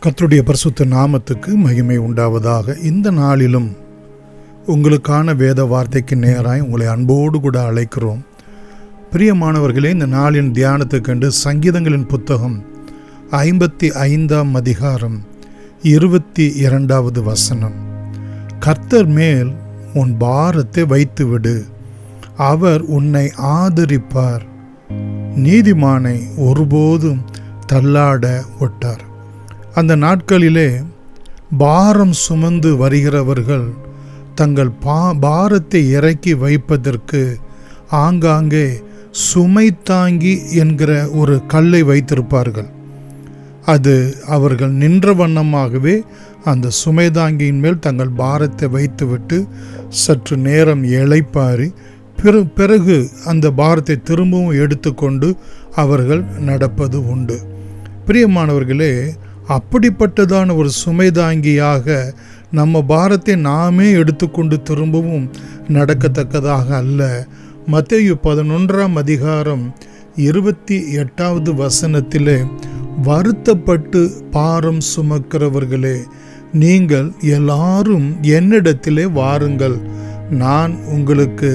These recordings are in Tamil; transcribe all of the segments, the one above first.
கர்த்தருடைய பரிசுத்த நாமத்துக்கு மகிமை உண்டாவதாக. இந்த நாளிலும் உங்களுக்கான வேத வார்த்தைக்கு நேராய் உங்களை அன்போடு கூட அழைக்கிறோம். பிரியமானவர்களே, இந்த நாளின் தியானத்துக்கு கண்டு சங்கீதங்களின் புத்தகம் 55ஆம் அதிகாரம் 22வது வசனம். கர்த்தர் மேல் உன் பாரத்தை வைத்துவிடு, அவர் உன்னை ஆதரிப்பார், நீதிமானை ஒருபோதும் தள்ளாட ஒட்டார். அந்த நாட்களிலே பாரம் சுமந்து வருகிறவர்கள் தங்கள் பாரத்தை இறக்கி வைப்பதற்கு ஆங்காங்கே சுமை தாங்கி என்கிற ஒரு கல்லை வைத்திருப்பார்கள். அது அவர்கள் நின்ற வண்ணமாகவே அந்த சுமை தாங்கியின் மேல் தங்கள் பாரத்தை வைத்துவிட்டு சற்று நேரம் இளைப்பாரி பிறகு அந்த பாரத்தை திரும்பவும் எடுத்துக்கொண்டு அவர்கள் நடப்பது உண்டு. பிரியமானவர்களே, அப்படிப்பட்டதான ஒரு சுமை தாங்கியாக நம்ம பாரத்தை நாமே எடுத்துக்கொண்டு திரும்பவும் நடக்கத்தக்கதாக அல்ல. மத்தேயு 11ஆம் அதிகாரம் 28வது வசனத்திலே, வருத்தப்பட்டு பாரம் சுமக்கிறவர்களே, நீங்கள் எல்லாரும் என்னிடத்திலே வாருங்கள், நான் உங்களுக்கு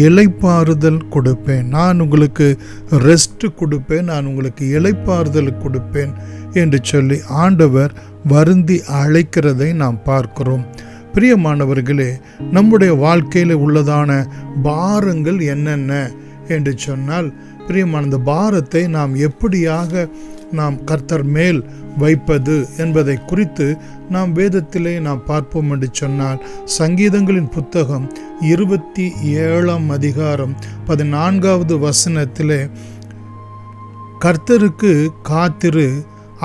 இளைப்பாறுதல் கொடுப்பேன், நான் உங்களுக்கு ரெஸ்ட் கொடுப்பேன், நான் உங்களுக்கு இளைப்பாறுதல் கொடுப்பேன் என்று சொல்லி ஆண்டவர் வருந்தி அழைக்கிறதை நாம் பார்க்கிறோம். பிரியமானவர்களே, நம்முடைய வாழ்க்கையில் உள்ளதான பாரங்கள் என்னென்ன என்று சொன்னால், பிரியமான இந்த பாரத்தை நாம் எப்படியாக நாம் கர்த்தர் மேல் வைப்பது என்பதை குறித்து நாம் வேதத்திலே நாம் பார்ப்போம் என்று சொன்னால், சங்கீதங்களின் புத்தகம் 27ஆம் அதிகாரம் 14வது வசனத்திலே, கர்த்தருக்கு காத்திரு,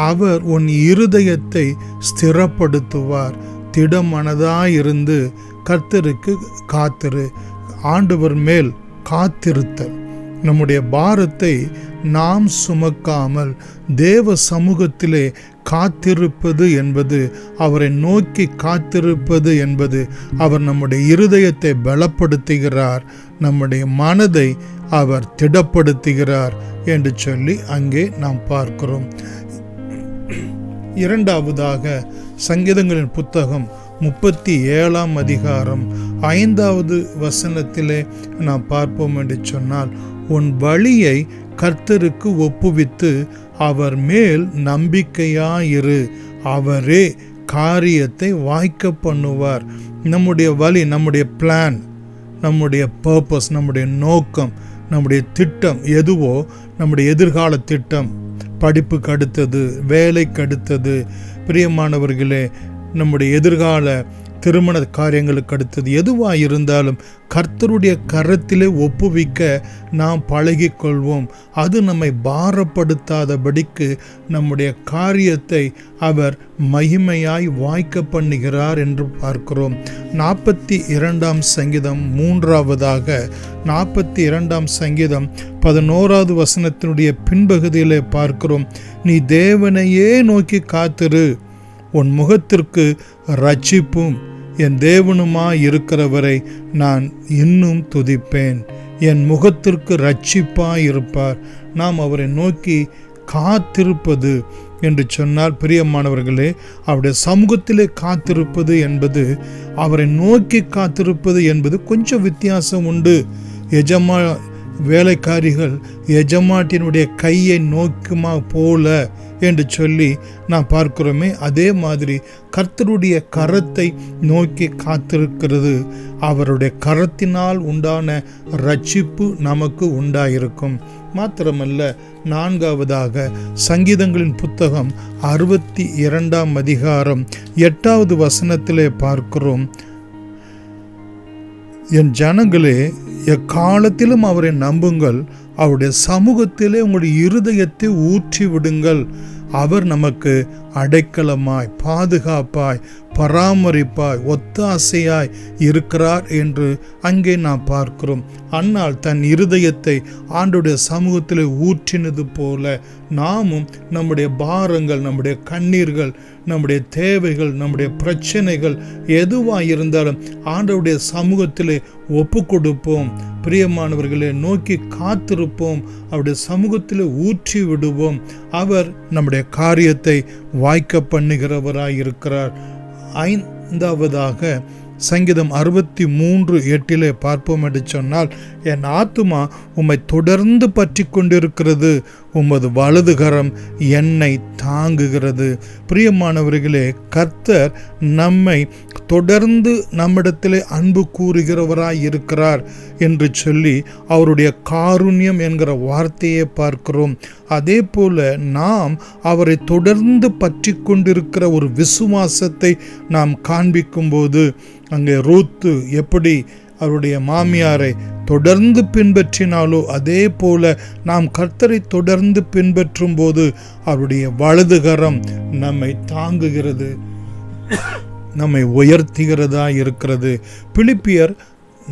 அவர் உன் இருதயத்தை ஸ்திரப்படுத்துவார், திடமனதாயிருந்து கர்த்தருக்கு காத்திரு. ஆண்டவர் மேல் காத்திருத்தல், நம்முடைய பாரத்தை நாம் சுமக்காமல் தேவ சமூகத்திலே காத்திருப்பது என்பது, அவரை நோக்கி காத்திருப்பது என்பது, அவர் நம்முடைய இருதயத்தை பலப்படுத்துகிறார், நம்முடைய மனதை அவர் திடப்படுத்துகிறார் என்று சொல்லி அங்கே நாம் பார்க்கிறோம். இரண்டாவதாக சங்கீதங்களின் புத்தகம் 37ஆம் அதிகாரம் 5வது வசனத்திலே நாம் பார்ப்போம் என்று சொன்னால், உன் வழியை கர்த்தருக்கு ஒப்புவித்து அவர் மேல் நம்பிக்கையாயிரு, அவரே காரியத்தை வாய்க்க பண்ணுவார். நம்முடைய வழி, நம்முடைய பிளான், நம்முடைய பர்பஸ், நம்முடைய நோக்கம், நம்முடைய திட்டம் எதுவோ, நம்முடைய எதிர்கால திட்டம், படிப்புக்கு அடுத்தது, வேலைக்கு அடுத்தது, பிரியமானவர்களே, நம்முடைய எதிர்கால திருமண காரியங்களுக்கு அடுத்தது எதுவாக இருந்தாலும் கர்த்தருடைய கரத்திலே ஒப்புவிக்க நாம் பழகிக்கொள்வோம். அது நம்மை பாரப்படுத்தாதபடிக்கு நம்முடைய காரியத்தை அவர் மகிமையாய் வாய்க்க பண்ணுகிறார் என்று பார்க்கிறோம். 42ஆம் சங்கீதம் 3ஆவதாக 42ஆம் சங்கீதம் 11வது வசனத்தினுடைய பின்பகுதியிலே பார்க்கிறோம், நீ தேவனையே நோக்கி காத்திரு, உன் முகத்திற்கு ரட்சிப்பும் என் தேவனுமாய் இருக்கிறவரை நான் இன்னும் துதிப்பேன். என் முகத்திற்கு ரட்சிப்பாய் இருப்பார். நாம் அவரை நோக்கி காத்திருப்பது என்று சொன்னால், பிரியமானவர்களே, அவருடைய சமூகத்திலே காத்திருப்பது என்பது, அவரை நோக்கி காத்திருப்பது என்பது கொஞ்சம் வித்தியாசம் உண்டு. வேலைக்காரிகள் எஜமாட்டினுடைய கையை நோக்குமா போல என்று சொல்லி நாம் பார்க்கிறோமே, அதே மாதிரி கர்த்தருடைய கரத்தை நோக்கி காத்திருக்கிறது. அவருடைய கரத்தினால் உண்டான ரட்சிப்பு நமக்கு உண்டாயிருக்கும். மாத்திரமல்ல, 4ஆவதாக சங்கீதங்களின் புத்தகம் 62ஆம் அதிகாரம் 8வது வசனத்திலே பார்க்கிறோம், என் ஜனங்களே, எக்காலத்திலும் அவரை நம்புங்கள், அவருடைய சமூகத்திலே உங்களுடைய இருதயத்தை ஊற்றி விடுங்கள், அவர் நமக்கு அடைக்கலமாய் பாதுகாப்பாய் பராமரிப்பாய் ஒத்தாசையாய் இருக்கிறார் என்று அங்கே நாம் பார்க்கிறோம். அன்னால் தன் இருதயத்தை ஆண்டவருடைய சமூகத்தில் ஊற்றினது போல நாமும் நம்முடைய பாரங்கள், நம்முடைய கண்ணீர்கள், நம்முடைய தேவைகள், நம்முடைய பிரச்சனைகள் எதுவாக இருந்தாலும் ஆண்டவருடைய சமூகத்திலே ஒப்பு கொடுப்போம். பிரியமானவர்களே, நோக்கி காத்திருப்போம். அவருடைய சமூகத்தில் ஊற்றி விடுவோம். அவர் நம்முடைய காரியத்தை வாய்க்க பண்ணுகிறவராய் இருக்கிறார். ஐந்தாவதாக சங்கீதம் 63:8 பார்ப்போம் என்று சொன்னால், என் ஆத்துமா உம்மை தொடர்ந்து பற்றி கொண்டிருக்கிறது, உமது வலதுகரம் என்னை தாங்குகிறது. பிரியமானவர்களே, கர்த்தர் நம்மை தொடர்ந்து நம்மிடத்திலே அன்பு கூறுகிறவராய் இருக்கிறார் என்று சொல்லி அவருடைய காருண்யம் என்கிற வார்த்தையை பார்க்கிறோம். அதே போல நாம் அவரை தொடர்ந்து பற்றி கொண்டிருக்கிற ஒரு விசுவாசத்தை நாம் காண்பிக்கும் போது, அங்கே ரூத்து எப்படி அவருடைய மாமியாரை தொடர்ந்து பின்பற்றினாலோ அதே போல நாம் கர்த்தரை தொடர்ந்து பின்பற்றும் போது அவருடைய வலதுகரம் நம்மை தாங்குகிறது, நம்மை உயர்த்துகிறதா இருக்கிறது. பிலிப்பியர்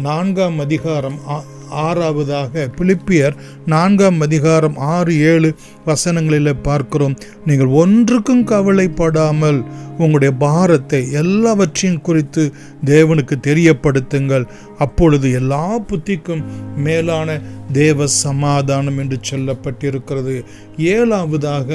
4:6 பிலிப்பியர் 4:6-7 வசனங்களில் பார்க்கிறோம். நீங்கள் ஒன்றுக்கும் கவலைப்படாமல் உங்களுடைய பாரத்தை எல்லாவற்றையும் குறித்து தேவனுக்கு தெரியப்படுத்துங்கள், அப்பொழுது எல்லா புத்திக்கும் மேலான தேவ சமாதானம் என்று சொல்லப்பட்டிருக்கிறது. 7ஆவதாக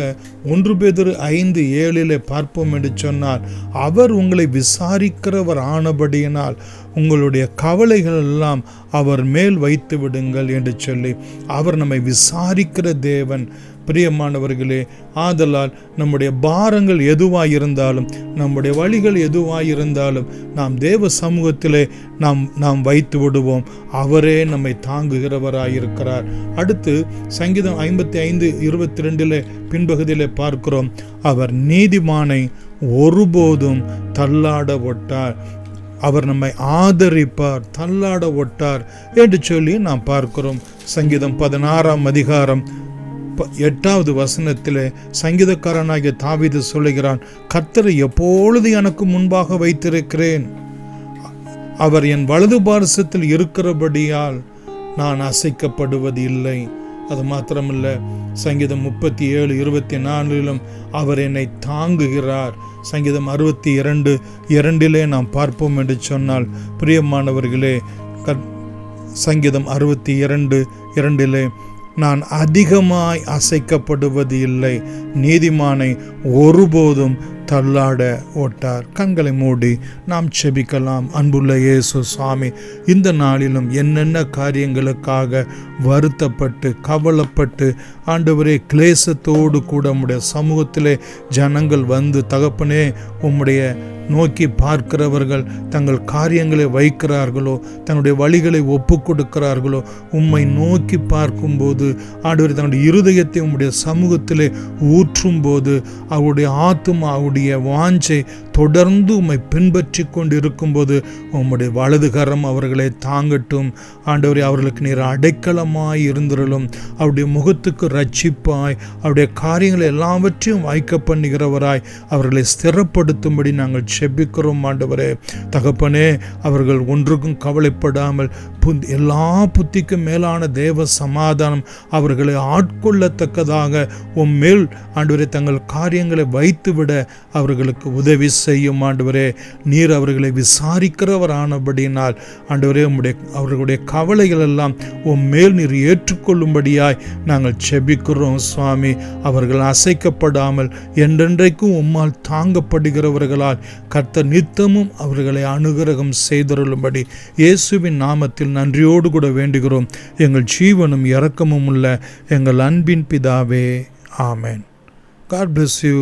1 பேதுரு 5:7 பார்ப்போம் என்று சொன்னால், அவர் உங்களை விசாரிக்கிறவர் ஆனபடியினால் உங்களுடைய கவலைகள் எல்லாம் அவர் மேல் வைத்து விடுங்கள் என்று சொல்லி அவர் நம்மை விசாரிக்கிற தேவன். பிரியமானவர்களே, ஆதலால் நம்முடைய பாரங்கள் எதுவாயிருந்தாலும், நம்முடைய வழிகள் எதுவாயிருந்தாலும் நாம் தேவ சமூகத்திலே நாம் வைத்து விடுவோம். அவரே நம்மை தாங்குகிறவராயிருக்கிறார். அடுத்து சங்கீதம் 55:22 பின்பகுதியிலே பார்க்கிறோம், அவர் நீதிமானை ஒருபோதும் தள்ளாட ஒட்டார், அவர் நம்மை ஆதரிப்பார், தள்ளாட ஒட்டார் என்று சொல்லி நாம் பார்க்கிறோம். சங்கீதம் 16:8 வசனத்திலே சங்கீதக்காரனாகிய தாவீது சொல்லுகிறான், கர்த்தரை எப்பொழுது எனக்கு முன்பாக வைத்திருக்கிறேன், அவர் என் வலது பார்சத்தில் இருக்கிறபடியால் நான் அசைக்கப்படுவது இல்லை. அது மாத்திரமல்ல, சங்கீதம் 37:24 அவர் என்னை தாங்குகிறார். சங்கீதம் 62:2 நாம் பார்ப்போம் என்று சொன்னால், பிரியமானவர்களே, சங்கீதம் 62:2 நான் அதிகமாய் அசைக்கப்படுவது இல்லை, நீதிமானை ஒருபோதும் தள்ளாட ஓட்டார். கண்களை மூடி நாம் செபிக்கலாம். அன்புள்ள இயேசு சுவாமி, இந்த நாளிலும் என்னென்ன காரியங்களுக்காக வருத்தப்பட்டு கவலைப்பட்டு ஆண்டவரே கிளேசத்தோடு கூட உம்முடைய சமூகத்திலே ஜனங்கள் வந்து தகப்பனே உம்முடைய நோக்கி பார்க்கிறவர்கள் தங்கள் காரியங்களை வைக்கிறார்களோ, தன்னுடைய வழிகளை ஒப்பு கொடுக்கிறார்களோ, உம்மை நோக்கி பார்க்கும்போது ஆண்டவரே தன்னுடைய இருதயத்தை உம்முடைய சமூகத்திலே ஊற்றும் போது அவருடைய ஆத்துமா அவருடைய வாஞ்சை தொடர்ந்து உம்மை பின்பற்றி கொண்டு இருக்கும்போது உம்முடைய வலதுகரம் அவர்களை தாங்கட்டும். ஆண்டவரே, அவர்களுக்கு நீர் அடைக்கலமாய் இருந்திரலும், அவருடைய முகத்துக்கு ரட்சிப்பாய், அவருடைய காரியங்களை எல்லாவற்றையும் வாய்க்க பண்ணுகிறவராய் அவர்களை ஸ்திரப்படுத்தும்படி நாங்கள் செபிக்கிறோம். ஆண்டவரே தகப்பனே, அவர்கள் ஒன்றுக்கும் கவலைப்படாமல் எல்லா புத்திக்கும் மேலான தேவ சமாதானம் அவர்களை ஆட்கொள்ளத்தக்கதாக உம்மேல் ஆண்டவரே தங்கள் காரியங்களை வைத்துவிட அவர்களுக்கு உதவி செய்யும். ஆண்டவரே, நீர் அவர்களை விசாரிக்கிறவர் ஆனபடியினால் ஆண்டவரே அவர்களுடைய கவலைகள் எல்லாம் உம்மேல் நீர் ஏற்றுக்கொள்ளும்படியாய் நாங்கள் செபிக்கிறோம். சுவாமி, அவர்கள் அசைக்கப்படாமல் என்றென்றைக்கும் உம்மால் தாங்கப்படுகிறவர்களால் கர்த்தர் நித்தமும் அவர்களை அனுகிரகம் செய்தருளும்படி இயேசுவின் நாமத்தில் நன்றியோடு கூட வேண்டுகிறோம். எங்கள் ஜீவனும் இரக்கமும் உள்ள எங்கள் அன்பின் பிதாவே, ஆமென். God bless you.